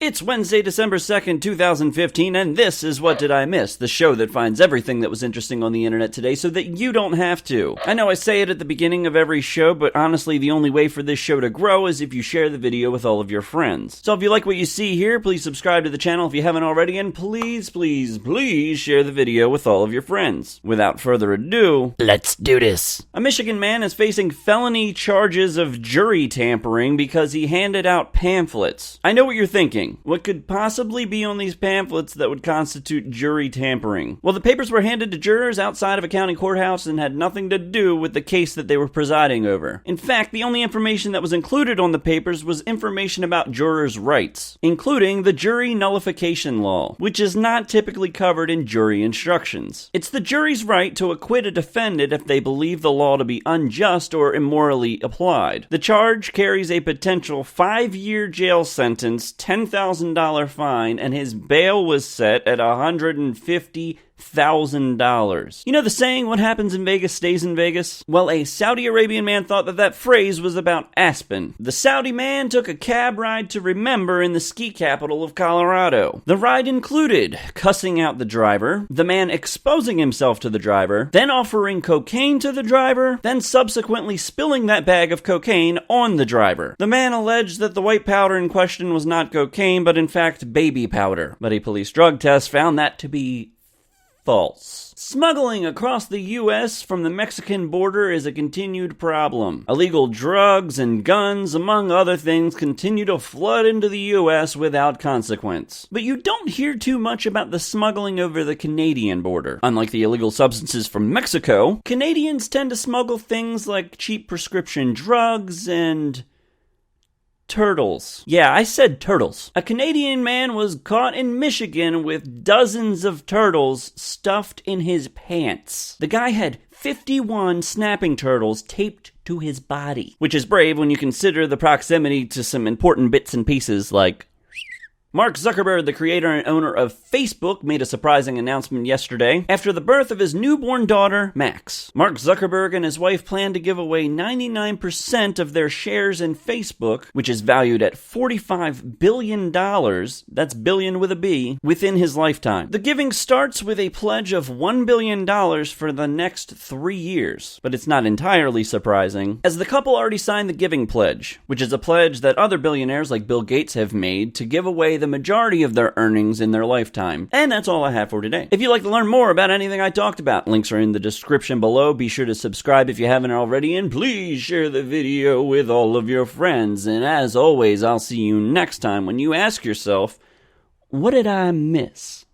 It's Wednesday, December 2nd, 2015, and this is What Did I Miss, the show that finds everything that was interesting on the internet today so that you don't have to. I know I say it at the beginning of every show, but honestly, the only way for this show to grow is if you share the video with all of your friends. So if you like what you see here, please subscribe to the channel if you haven't already, and please, please, please share the video with all of your friends. Without further ado, let's do this. A Michigan man is facing felony charges of jury tampering because he handed out pamphlets. I know what you're thinking. What could possibly be on these pamphlets that would constitute jury tampering? Well, the papers were handed to jurors outside of a county courthouse and had nothing to do with the case that they were presiding over. In fact, the only information that was included on the papers was information about jurors' rights, including the jury nullification law, which is not typically covered in jury instructions. It's the jury's right to acquit a defendant if they believe the law to be unjust or immorally applied. The charge carries a potential 5-year jail sentence, $10,000 fine, and his bail was set at $150,000. You know the saying, what happens in Vegas stays in Vegas? Well, a Saudi Arabian man thought that phrase was about Aspen. The Saudi man took a cab ride to Remember in the ski capital of Colorado. The ride included cussing out the driver, the man exposing himself to the driver, then offering cocaine to the driver, then subsequently spilling that bag of cocaine on the driver. The man alleged that the white powder in question was not cocaine, but in fact baby powder. But a police drug test found that to be false. Smuggling across the U.S. from the Mexican border is a continued problem. Illegal drugs and guns, among other things, continue to flood into the U.S. without consequence. But you don't hear too much about the smuggling over the Canadian border. Unlike the illegal substances from Mexico, Canadians tend to smuggle things like cheap prescription drugs and turtles. Yeah, I said turtles. A Canadian man was caught in Michigan with dozens of turtles stuffed in his pants. The guy had 51 snapping turtles taped to his body, which is brave when you consider the proximity to some important bits and pieces like Mark Zuckerberg, the creator and owner of Facebook, made a surprising announcement yesterday after the birth of his newborn daughter, Max. Mark Zuckerberg and his wife plan to give away 99% of their shares in Facebook, which is valued at $45 billion, that's billion with a B, within his lifetime. The giving starts with a pledge of $1 billion for the next 3 years, but it's not entirely surprising, as the couple already signed the giving pledge, which is a pledge that other billionaires like Bill Gates have made to give away the majority of their earnings in their lifetime. And that's all I have for today. If you'd like to learn more about anything I talked about, links are in the description below. Be sure to subscribe if you haven't already, and please share the video with all of your friends. And as always, I'll see you next time when you ask yourself, what did I miss?